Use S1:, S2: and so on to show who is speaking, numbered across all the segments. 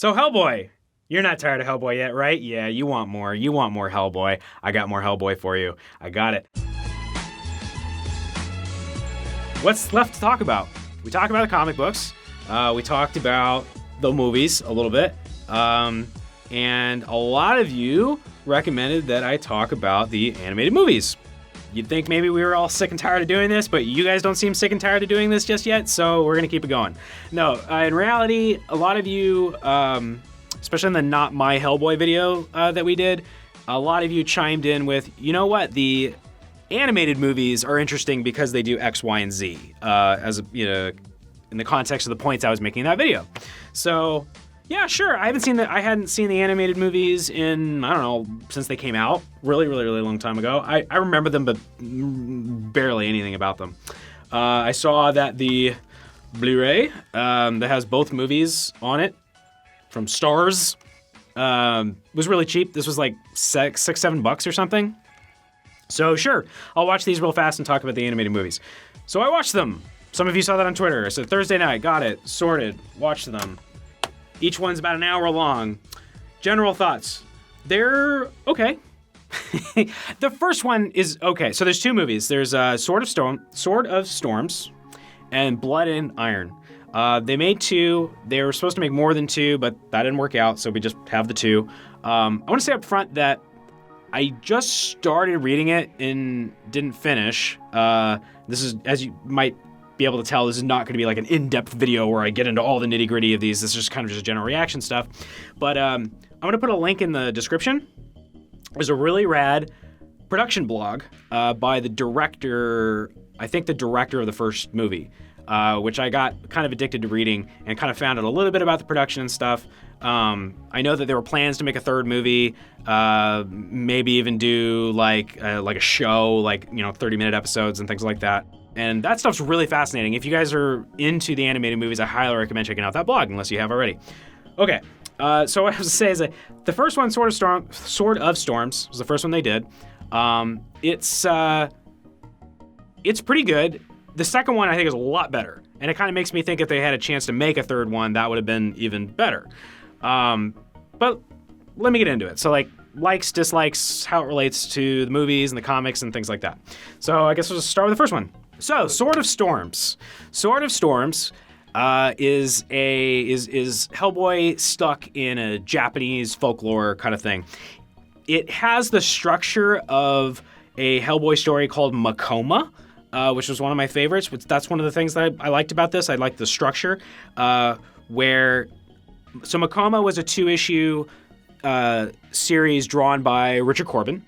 S1: So Hellboy, you're not tired of Hellboy yet, right? Yeah, you want more. You want more Hellboy. I got more Hellboy for you. I got it. What's left to talk about? We talked about the comic books. We talked about the movies a little bit. And a lot of you recommended that I talk about the animated movies. You'd think maybe we were all sick and tired of doing this, but you guys don't seem sick and tired of doing this just yet, so we're going to keep it going. No, in reality, a lot of you, especially in the Not My Hellboy video that we did, a lot of you chimed in with, you know what, the animated movies are interesting because they do X, Y, and Z, in the context of the points I was making in that video. So, yeah, sure. I hadn't seen the animated movies in, I don't know, since they came out. Really, really, really long time ago. I remember them, but barely anything about them. I saw that the Blu-ray that has both movies on it from Stars was really cheap. This was like $6-7 or something. So sure, I'll watch these real fast and talk about the animated movies. So I watched them. Some of you saw that on Twitter. I said Thursday night, got it, sorted, watched them. Each one's about an hour long. General thoughts. They're okay. The first one is okay. So there's two movies. There's Sword of Storms and Blood and Iron. They made two. They were supposed to make more than two, but that didn't work out, so we just have the two. I want to say up front that I just started reading it and didn't finish. This is, as you might be able to tell, this is not going to be like an in-depth video where I get into all the nitty-gritty of these. This is just kind of just general reaction stuff. But I'm going to put a link in the description. There's a really rad production blog by the director, I think the director of the first movie, which I got kind of addicted to reading and kind of found out a little bit about the production and stuff. I know that there were plans to make a third movie, maybe even do like a show, like, 30-minute episodes and things like that. And that stuff's really fascinating. If you guys are into the animated movies, I highly recommend checking out that blog, unless you have already. Okay, so what I was to say is that the first one, Sword of Storms, was the first one they did. It's pretty good. The second one I think is a lot better, and it kind of makes me think if they had a chance to make a third one, that would have been even better. But let me get into it. So likes, dislikes, how it relates to the movies and the comics and things like that. So I guess we'll just start with the first one. So Sword of Storms. Sword of Storms is Hellboy stuck in a Japanese folklore kind of thing. It has the structure of a Hellboy story called Makoma, which was one of my favorites. That's one of the things that I liked about this. I liked the structure so Makoma was a 2-issue series drawn by Richard Corbin,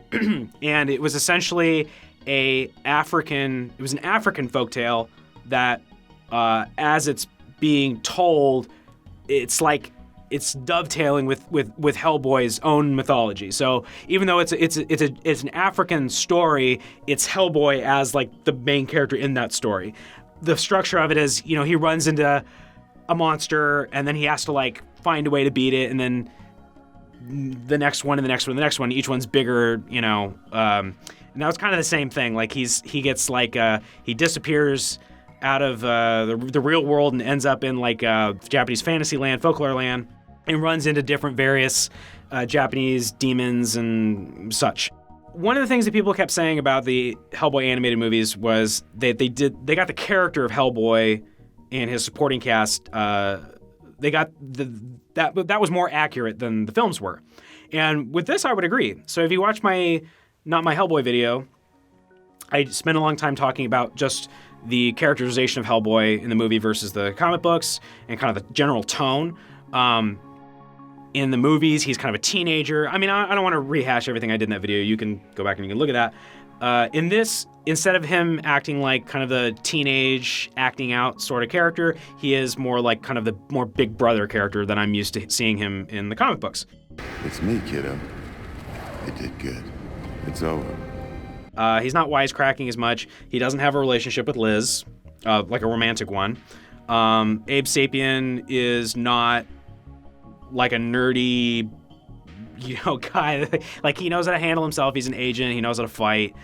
S1: and it was essentially an African folktale that, as it's being told, it's dovetailing with Hellboy's own mythology. So even though it's an African story, it's Hellboy as like the main character in that story. The structure of it is, he runs into a monster and then he has to like find a way to beat it, and then the next one and the next one and the next one, each one's bigger, and now it's kind of the same thing. Like he gets like he disappears out of the real world and ends up in like Japanese fantasy land, folklore land, and runs into different various Japanese demons and such. One of the things that people kept saying about the Hellboy animated movies was they got the character of Hellboy and his supporting cast. They got that was more accurate than the films were. And with this, I would agree. So if you watch my Not My Hellboy video, I spent a long time talking about just the characterization of Hellboy in the movie versus the comic books and kind of the general tone. In the movies, he's kind of a teenager. I mean, I don't want to rehash everything I did in that video. You can go back and you can look at that. In this, instead of him acting like kind of the teenage acting out sort of character, he is more like kind of the more big brother character than I'm used to seeing him in the comic books.
S2: It's me, kiddo. You did good. It's over.
S1: He's not wisecracking as much. He doesn't have a relationship with Liz, like a romantic one. Abe Sapien is not like a nerdy, guy. Like, he knows how to handle himself. He's an agent. He knows how to fight.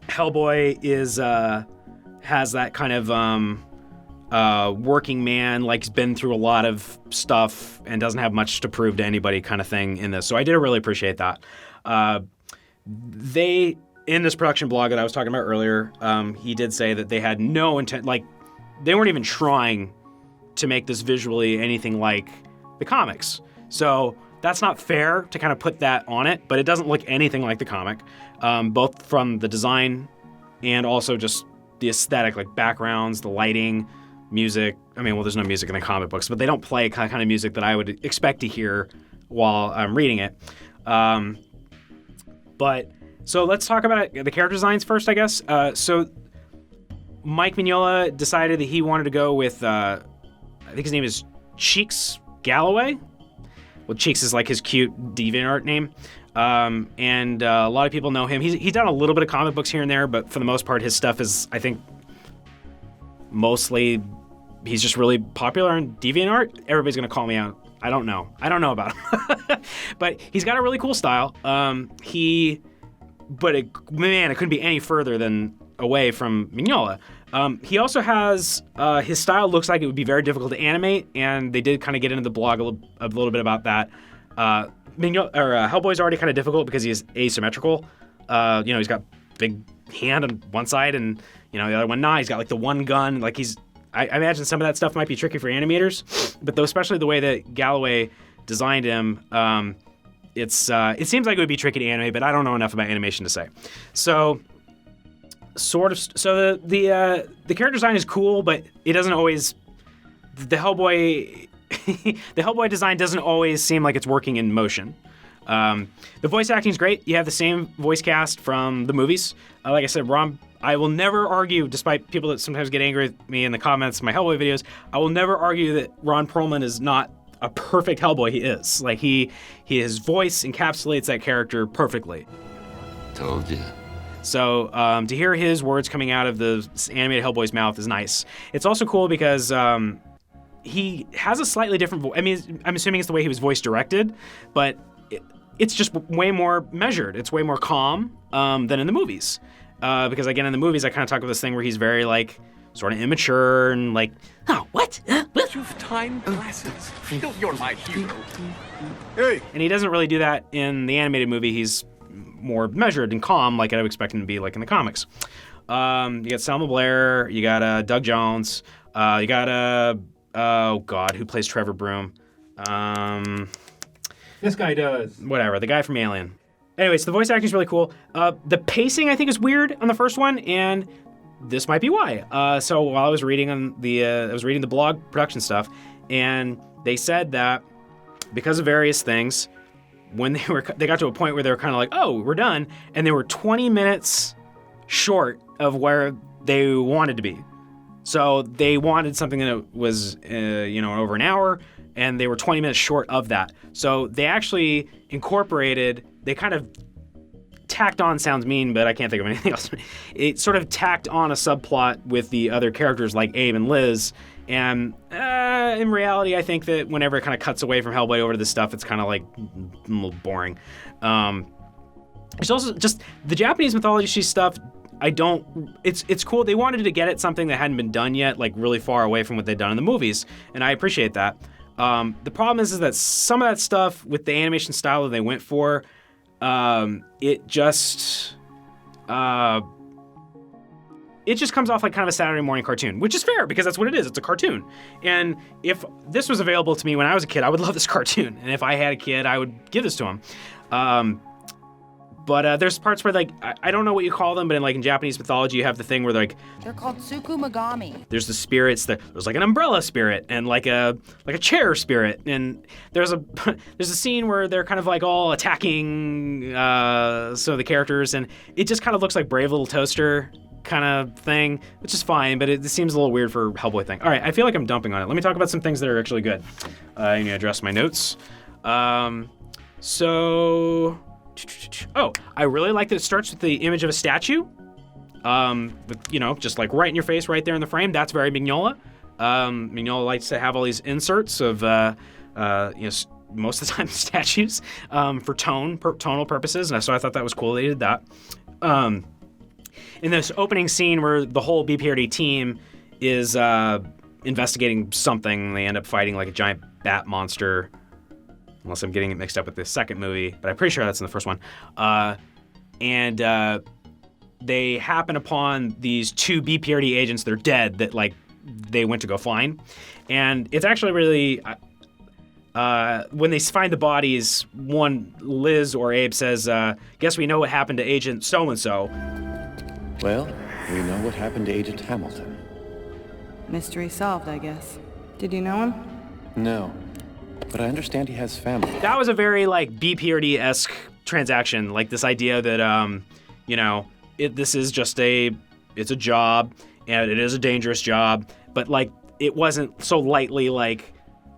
S1: Hellboy has that kind of working man, like he's been through a lot of stuff and doesn't have much to prove to anybody kind of thing in this. So I did really appreciate that. They, in this production blog that I was talking about earlier, he did say that they had no intent, like they weren't even trying to make this visually anything like the comics. So that's not fair to kind of put that on it, but it doesn't look anything like the comic, both from the design and also just the aesthetic, like backgrounds, the lighting, music. I mean, well, there's no music in the comic books, but they don't play kind of music that I would expect to hear while I'm reading it. But so let's talk about the character designs first, I guess. So Mike Mignola decided that he wanted to go with, I think his name is Cheeks Galloway. Well, Cheeks is like his cute DeviantArt name. And a lot of people know him. He's done a little bit of comic books here and there, but for the most part, his stuff is, I think, mostly he's just really popular on DeviantArt. Everybody's going to call me out. I don't know about him. But he's got a really cool style. It couldn't be any further than away from Mignola. He also has, his style looks like it would be very difficult to animate, and they did kind of get into the blog a little bit about that. Hellboy's already kind of difficult because he's asymmetrical. He's got big hand on one side and, the other one not. He's got like the one gun. Like I imagine some of that stuff might be tricky for animators, but especially the way that Galloway designed him, it seems like it would be tricky to animate, but I don't know enough about animation to say. So the character design is cool, but it doesn't always, the Hellboy design doesn't always seem like it's working in motion. The voice acting is great. You have the same voice cast from the movies. Like I said, I will never argue, despite people that sometimes get angry with me in the comments of my Hellboy videos, I will never argue that Ron Perlman is not a perfect Hellboy. He is. Like his voice encapsulates that character perfectly.
S2: Told you.
S1: So to hear his words coming out of the animated Hellboy's mouth is nice. It's also cool because he has a slightly different voice. I mean, I'm assuming it's the way he was voice directed, but it's just way more measured. It's way more calm than in the movies. Because again, in the movies, I kind of talk about this thing where he's very like sort of immature and like, oh, what?
S3: You've time glasses. You're my hero.
S2: Hey!
S1: And he doesn't really do that in the animated movie. He's more measured and calm, like I would expect him to be like in the comics. You got Selma Blair. You got Doug Jones. You got oh God, who plays Trevor Broom?
S4: This guy does.
S1: Whatever, the guy from Alien. Anyways, the voice acting is really cool. The pacing, I think, is weird on the first one, and this might be why. So while I was reading the blog production stuff, and they said that because of various things, when they got to a point where they were kind of like, oh, we're done, and they were 20 minutes short of where they wanted to be. So they wanted something that was, over an hour, and they were 20 minutes short of that. So they actually they kind of tacked on, sounds mean, but I can't think of anything else. It sort of tacked on a subplot with the other characters like Abe and Liz. And in reality, I think that whenever it kind of cuts away from Hellboy over to this stuff, it's kind of like a little boring. It's also just the Japanese mythology stuff. It's cool. They wanted to get at something that hadn't been done yet, like really far away from what they'd done in the movies. And I appreciate that. The problem is that some of that stuff with the animation style that they went for, it just comes off like kind of a Saturday morning cartoon, which is fair because that's what it is. It's a cartoon. And if this was available to me when I was a kid, I would love this cartoon. And if I had a kid, I would give this to him. But there's parts where like I don't know what you call them, but in Japanese mythology, you have the thing where they're
S5: called Tsukumagami.
S1: There's the spirits. There's like an umbrella spirit and like a chair spirit, and there's a scene where they're kind of like all attacking some of the characters, and it just kind of looks like Brave Little Toaster kind of thing, which is fine, but it seems a little weird for Hellboy thing. All right, I feel like I'm dumping on it. Let me talk about some things that are actually good. I need to address my notes. I really like that it starts with the image of a statue. Just like right in your face, right there in the frame. That's very Mignola. Mignola likes to have all these inserts of, most of the time statues for tonal purposes. And so I thought that was cool they did that. In this opening scene where the whole BPRD team is investigating something. They end up fighting like a giant bat monster. Unless I'm getting it mixed up with the second movie, but I'm pretty sure that's in the first one. And they happen upon these 2 BPRD agents that are dead that like they went to go find. And it's actually really, when they find the bodies, one, Liz or Abe says, guess we know what happened to Agent so-and-so.
S4: Well, we know what happened to Agent Hamilton.
S6: Mystery solved, I guess. Did you know him?
S4: No, but I understand he has family.
S1: That was a very like BPRD-esque transaction, like this idea that, you know, this is just it's a job, and it is a dangerous job, but like it wasn't so lightly like,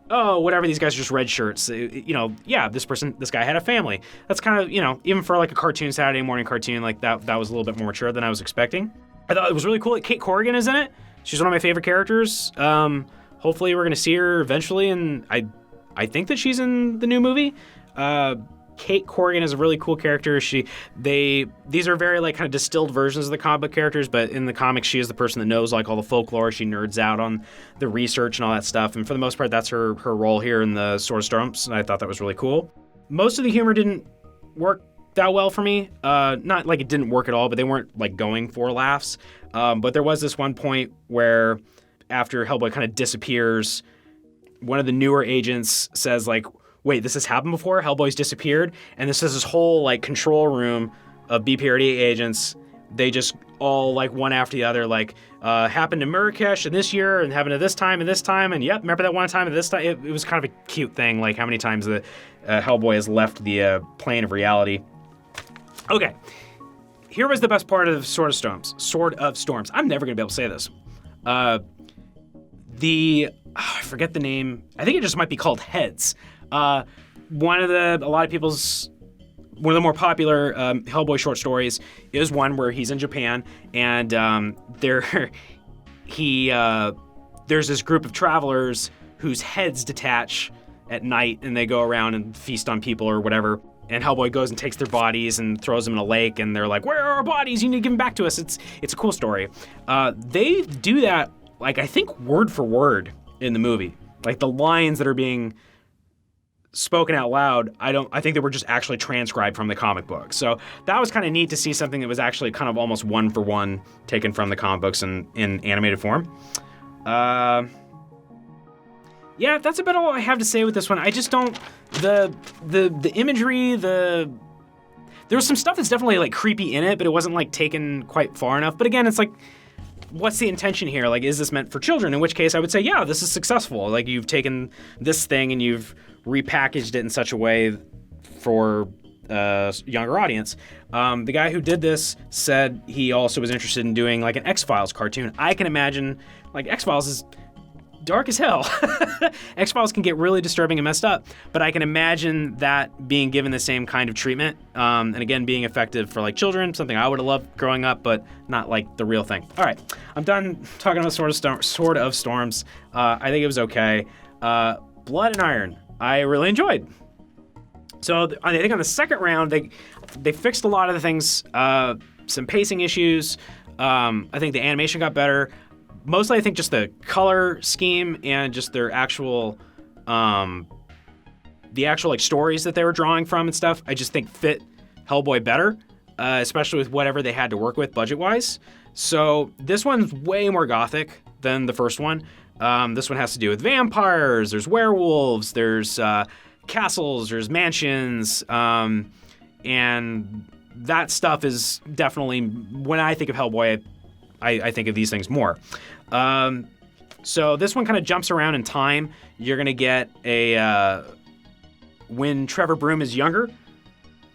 S1: oh, whatever, these guys are just red shirts. You know, yeah, this guy had a family. That's kind of, you know, even for like a cartoon, Saturday morning cartoon, like that was a little bit more mature than I was expecting. I thought it was really cool that Kate Corrigan is in it. She's one of my favorite characters. Hopefully we're going to see her eventually, and I think that she's in the new movie. Kate Corrigan is a really cool character. These are very like kind of distilled versions of the comic book characters, but in the comics, she is the person that knows like all the folklore. She nerds out on the research and all that stuff. And for the most part, that's her role here in the Sword of Storms. And I thought that was really cool. Most of the humor didn't work that well for me. Not like it didn't work at all, but they weren't like going for laughs. But there was this one point where after Hellboy kind of disappears, one of the newer agents says like, wait, this has happened before? Hellboy's disappeared? And this is this whole like control room of BPRD agents. They just all like one after the other, like happened to Marrakesh and this year and happened to this time and this time. And yep, remember that one time and this time? It was kind of a cute thing, like how many times the Hellboy has left the plane of reality. Okay, here was the best part of Sword of Storms. I'm never gonna be able to say this. I forget the name. I think it just might be called Heads. One of the more popular Hellboy short stories is one where he's in Japan, and there's this group of travelers whose heads detach at night, and they go around and feast on people or whatever. And Hellboy goes and takes their bodies and throws them in a lake, and they're like, "Where are our bodies? You need to give them back to us." It's a cool story. They do that, like I think word for word in the movie. Like the lines that are being spoken out loud, I think they were just actually transcribed from the comic book. So that was kind of neat to see something that was actually kind of almost one for one taken from the comic books in animated form. Yeah, that's about all I have to say with this one. I just don't, the imagery, there was some stuff that's definitely like creepy in it, but it wasn't like taken quite far enough. But again, it's like, what's the intention here? Like, is this meant for children? In which case I would say, yeah, this is successful. Like you've taken this thing and you've repackaged it in such a way for a younger audience. The guy who did this said he also was interested in doing like an X-Files cartoon. I can imagine, like X-Files is dark as hell. X-Files can get really disturbing and messed up, but I can imagine that being given the same kind of treatment, and again, being effective for like children, something I would have loved growing up, but not like the real thing. All right, I'm done talking about Sword of Storms. I think it was okay. Blood and Iron, I really enjoyed. So I think on the second round, they fixed a lot of the things, some pacing issues. I think the animation got better. Mostly, I think just the color scheme and just their actual, the actual like stories that they were drawing from and stuff, I just think fit Hellboy better, especially with whatever they had to work with budget-wise. So this one's way more gothic than the first one. This one has to do with vampires, there's werewolves, there's castles, there's mansions, and that stuff is definitely, when I think of Hellboy, I think of these things more. So this one kind of jumps around in time. You're going to get a when Trevor Broom is younger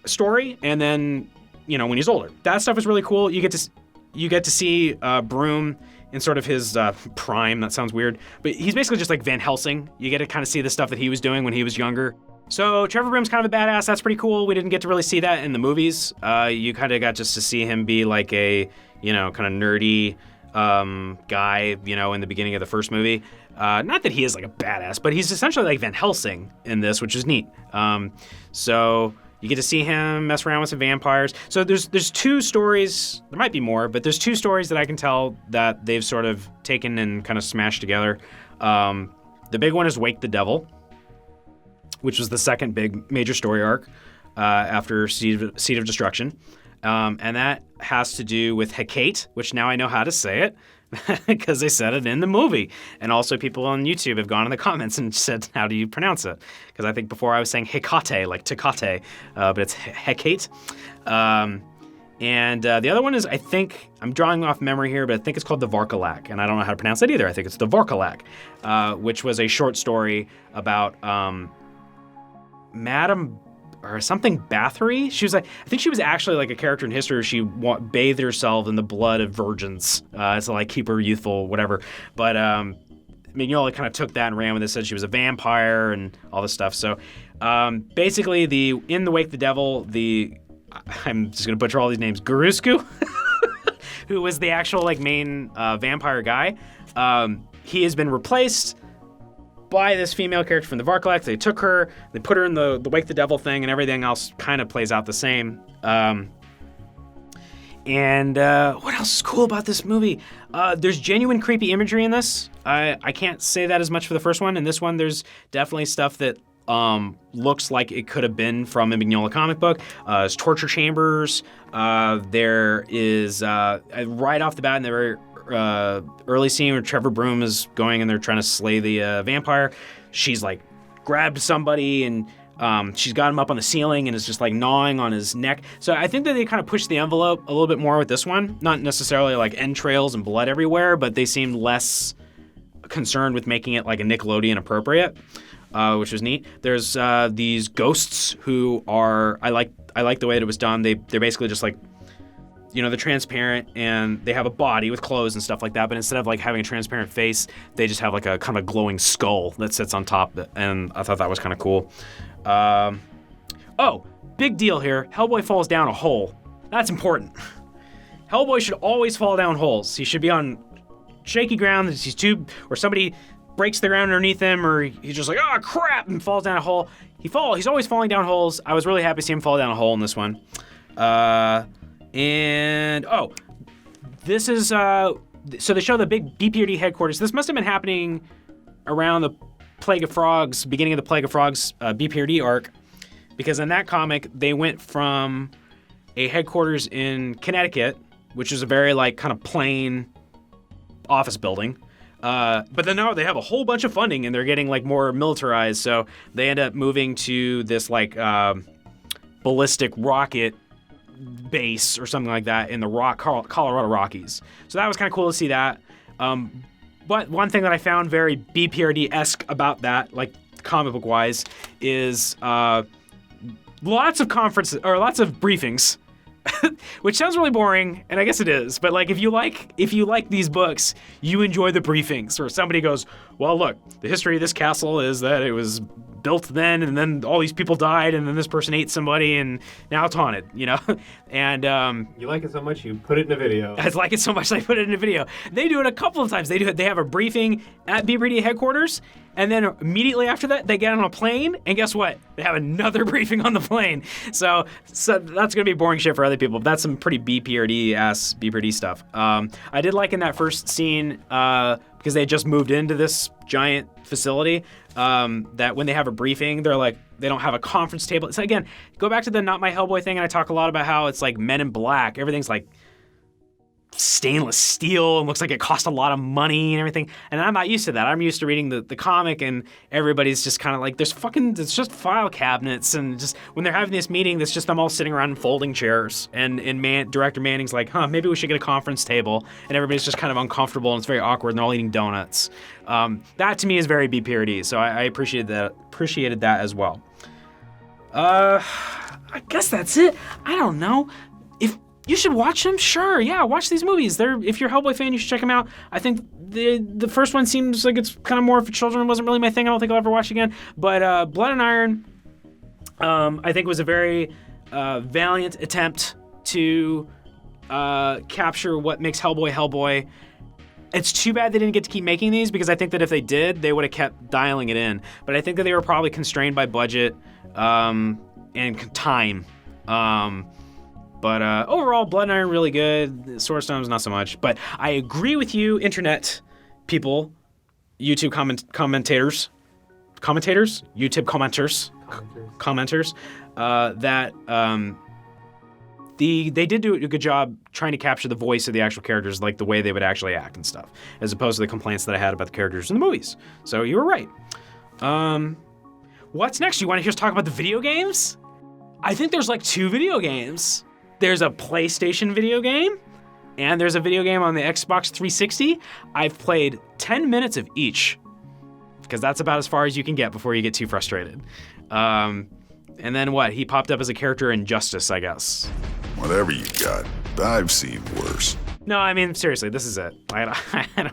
S1: story, and then, you know, when he's older. That stuff is really cool. You get to see Broom in sort of his prime. That sounds weird, but he's basically just like Van Helsing. You get to kind of see the stuff that he was doing when he was younger. So Trevor Broom's kind of a badass. That's pretty cool. We didn't get to really see that in the movies. You kind of got just to see him be like a, you know, kind of nerdy guy, you know, in the beginning of the first movie. Not that he is like a badass, but he's essentially like Van Helsing in this, which is neat. So you get to see him mess around with some vampires. So there's two stories, there might be more, but there's two stories that I can tell that they've sort of taken and kind of smashed together. The big one is Wake the Devil, which was the second big major story arc after Seed of Destruction. And that has to do with Hecate, which now I know how to say it because they said it in the movie. And also people on YouTube have gone in the comments and said, how do you pronounce it? Because I think before I was saying Hecate, like Tecate, but it's Hecate. And the other one is, I think, I'm drawing off memory here, but I think it's called the Varkalak, and I don't know how to pronounce it either. I think it's the Varkalak, which was a short story about Madame or something Bathory. She was like, I think she was actually like a character in history where she bathed herself in the blood of virgins to like keep her youthful, whatever. But Mignola kind of took that and ran with it, said she was a vampire and all this stuff. So basically, in the Wake the Devil, I'm just gonna butcher all these names. Gurusku, who was the actual like main vampire guy, he has been replaced by this female character from the Varkalak. They took her, they put her in the Wake the Devil thing, and everything else kind of plays out the same. And what else is cool about this movie? There's genuine creepy imagery in this. I can't say that as much for the first one. In this one, there's definitely stuff that looks like it could have been from a Mignola comic book. There's torture chambers. There is, right off the bat in the very early scene where Trevor Broom is going and they're trying to slay the vampire, she's like grabbed somebody and she's got him up on the ceiling and is just like gnawing on his neck. So I think that they kind of pushed the envelope a little bit more with this one. Not necessarily like entrails and blood everywhere, but they seemed less concerned with making it like a Nickelodeon appropriate. Which was neat. There's these ghosts who are, I like the way that it was done. They're basically just like, they're transparent and they have a body with clothes and stuff like that. But instead of like having a transparent face, they just have like a kind of glowing skull that sits on top. And I thought that was kind of cool. Big deal here. Hellboy falls down a hole. That's important. Hellboy should always fall down holes. He should be on shaky ground. Or somebody breaks the ground underneath him, or he's just like, oh crap, and falls down a hole. He's always falling down holes. I was really happy to see him fall down a hole in this one. This is so they show the big BPRD headquarters. This must have been happening around the Plague of Frogs, beginning of the Plague of Frogs BPRD arc, because in that comic they went from a headquarters in Connecticut, which is a very like kind of plain office building. But then now they have a whole bunch of funding and they're getting like more militarized. So they end up moving to this like ballistic rocket base or something like that in the Colorado Rockies. So that was kind of cool to see that. But one thing that I found very BPRD-esque about that, like comic book wise, is lots of conferences or lots of briefings. Which sounds really boring, and I guess it is. But like, if you like these books, you enjoy the briefings where somebody goes, "Well, look, the history of this castle is that it was built then, and then all these people died, and then this person ate somebody, and now it's haunted." And
S7: you like it so much you put it in a video.
S1: I like it so much I put it in a video. They do it a couple of times. They have a briefing at BPRD headquarters, and then immediately after that, they get on a plane, and guess what? They have another briefing on the plane. So that's gonna be boring shit for other people. But that's some pretty BPRD-ass BPRD stuff. I did like in that first scene, because they just moved into this giant facility, that when they have a briefing, they're like, they don't have a conference table. So again, go back to the Not My Hellboy thing, and I talk a lot about how it's like Men in Black. Everything's like stainless steel and looks like it cost a lot of money and everything. And I'm not used to that. I'm used to reading the comic and everybody's just kind of like, it's just file cabinets, and just when they're having this meeting, that's just them all sitting around in folding chairs. And Director Manning's like, maybe we should get a conference table. And everybody's just kind of uncomfortable and it's very awkward and they're all eating donuts. That to me is very BPRD. So I appreciated that as well. I guess that's it. I don't know. If you should watch them, sure, yeah, watch these movies. If you're a Hellboy fan, you should check them out. I think the first one seems like it's kind of more for children. It wasn't really my thing. I don't think I'll ever watch again. But Blood and Iron, I think was a very valiant attempt to capture what makes Hellboy Hellboy. It's too bad they didn't get to keep making these, because I think that if they did, they would have kept dialing it in. But I think that they were probably constrained by budget and time. But overall, Blood and Iron really good. Sword Stones not so much. But I agree with you, internet people. YouTube commentators, YouTube commenters, that they did do a good job trying to capture the voice of the actual characters, like the way they would actually act and stuff, as opposed to the complaints that I had about the characters in the movies. So you were right. What's next? You want to hear us talk about the video games? I think there's like 2 video games. There's a PlayStation video game, and there's a video game on the Xbox 360. I've played 10 minutes of each, because that's about as far as you can get before you get too frustrated. And then what? He popped up as a character in Justice, I guess.
S8: Whatever you got, I've seen worse.
S1: No, I mean, seriously, this is it. I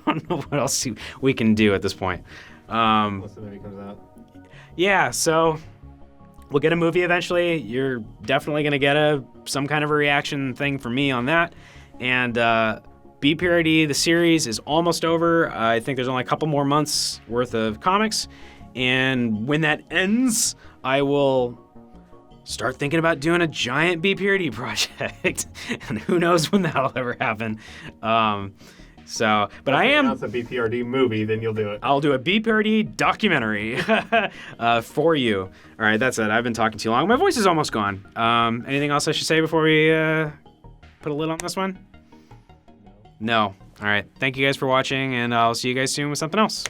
S1: don't know what else we can do at this point.
S7: Once the movie comes out.
S1: Yeah, so we'll get a movie eventually. You're definitely going to get some kind of a reaction thing from me on that. And BPRD, the series, is almost over. I think there's only a couple more months worth of comics. And when that ends, I will start thinking about doing a giant BPRD project. And who knows when that'll ever happen. But
S7: If
S1: I
S7: they
S1: am...
S7: announce a BPRD movie, then you'll do it.
S1: I'll do a BPRD documentary for you. All right, that's it. I've been talking too long. My voice is almost gone. Anything else I should say before we put a lid on this one? No. All right. Thank you guys for watching, and I'll see you guys soon with something else.